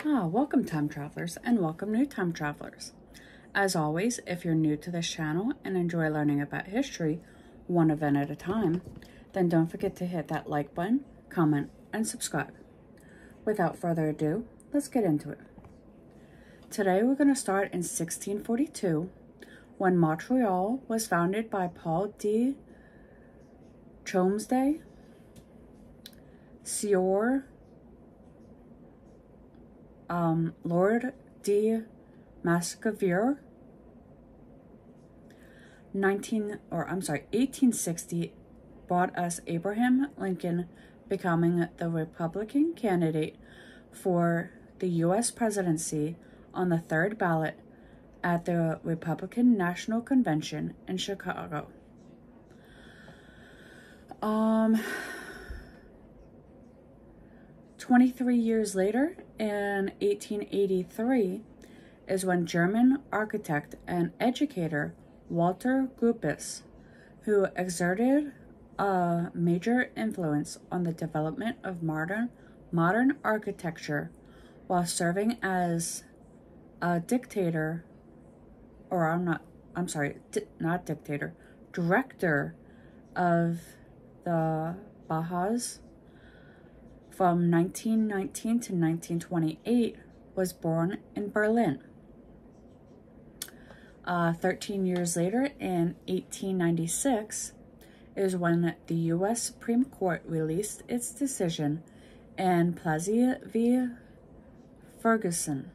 Welcome time travelers and welcome new time travelers. As always, if you're new to this channel and enjoy learning about history one event at a time, then don't forget to hit that like button, comment, and subscribe. Without further ado, let's get into it. Today we're going to start in 1642 when Montreal was founded by Paul de Chomsday, Sieur Lord de Masquevier. 1860 brought us Abraham Lincoln becoming the Republican candidate for the U.S. presidency on the third ballot at the Republican National Convention in Chicago. 23 years later, in 1883, is when German architect and educator Walter Gropius, who exerted a major influence on the development of modern architecture while serving as a director of the Bauhaus from 1919 to 1928, was born in Berlin. 13 years later, in 1896, is when the U.S. Supreme Court released its decision in Plessy v. Ferguson,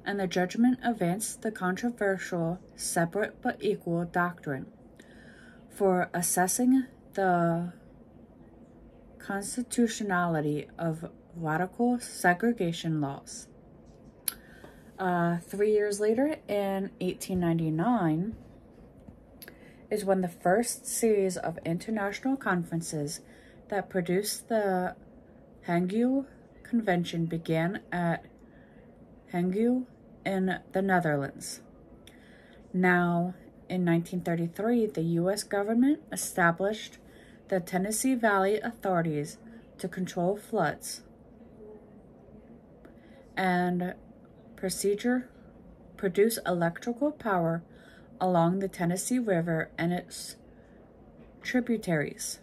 and the judgment advanced the controversial separate but equal doctrine for assessing the constitutionality of radical segregation laws. 3 years later, in 1899, is when the first series of international conferences that produced the Hague Convention began at Hague in the Netherlands. Now, in 1933, the U.S. government established the Tennessee Valley Authorities to control floods and produce electrical power along the Tennessee River and its tributaries.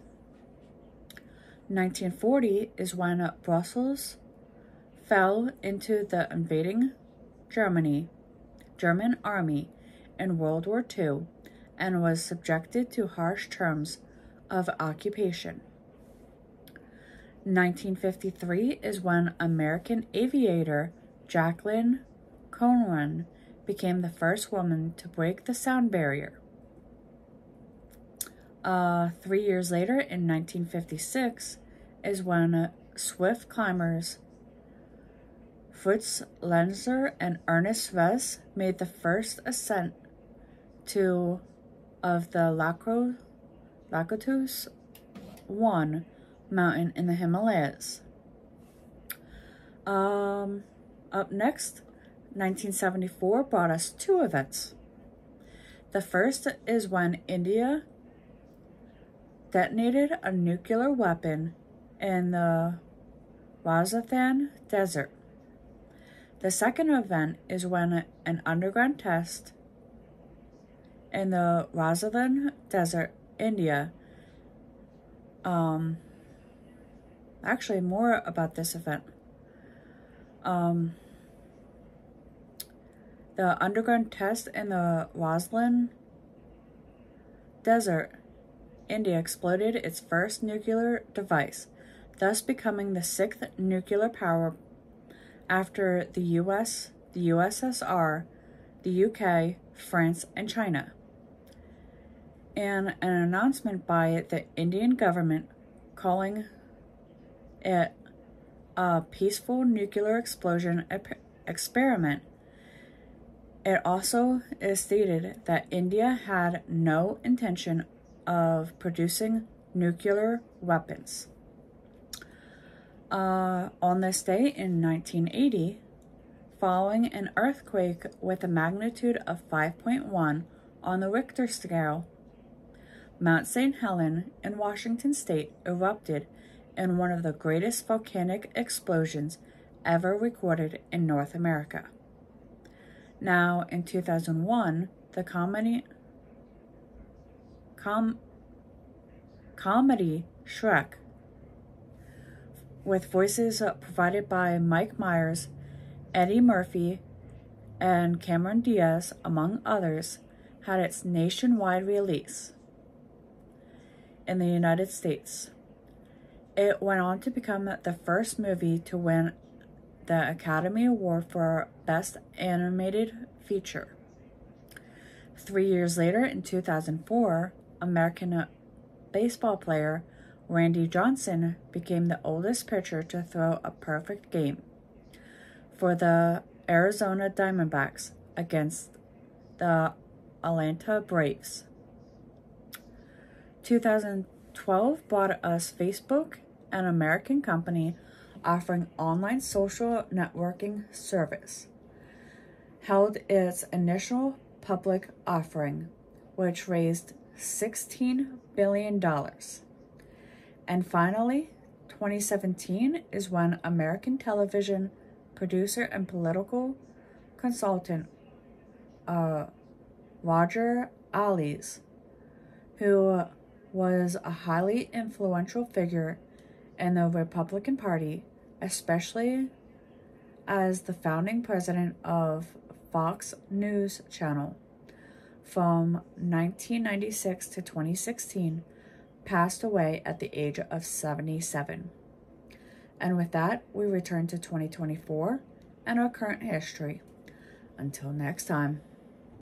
1940 is when Brussels fell into the invading German army in World War II and was subjected to harsh terms of occupation. 1953 is when American aviator Jacqueline Conran became the first woman to break the sound barrier. 3 years later, in 1956, is when swift climbers Fritz Lenzer and Ernest Vez made the first ascent of the Lacatus I mountain in the Himalayas. Up next, 1974 brought us two events. The first is when India detonated a nuclear weapon in the Rajasthan Desert. The second event is when an underground test in the Rajasthan Desert, India. Actually, more about this event. The underground test in the Rajasthan Desert, India, exploded its first nuclear device, thus becoming the sixth nuclear power after the US, the USSR, the UK, France, and China. And an announcement by the Indian government calling it a peaceful nuclear explosion experiment. It also is stated that India had no intention of producing nuclear weapons. On this day in 1980, following an earthquake with a magnitude of 5.1 on the Richter scale, Mount St. Helens in Washington state erupted in one of the greatest volcanic explosions ever recorded in North America. Now, in 2001, the comedy Shrek, with voices provided by Mike Myers, Eddie Murphy, and Cameron Diaz, among others, had its nationwide release in the United States. It went on to become the first movie to win the Academy Award for Best Animated Feature. 3 years later, in 2004, American baseball player Randy Johnson became the oldest pitcher to throw a perfect game for the Arizona Diamondbacks against the Atlanta Braves. 2012 brought us Facebook, an American company offering online social networking service, held its initial public offering, which raised $16 billion. And finally, 2017 is when American television producer and political consultant Roger Ailes, who was a highly influential figure in the Republican Party, especially as the founding president of Fox News Channel from 1996 to 2016, passed away at the age of 77. And with that, we return to 2024 and our current history. Until next time.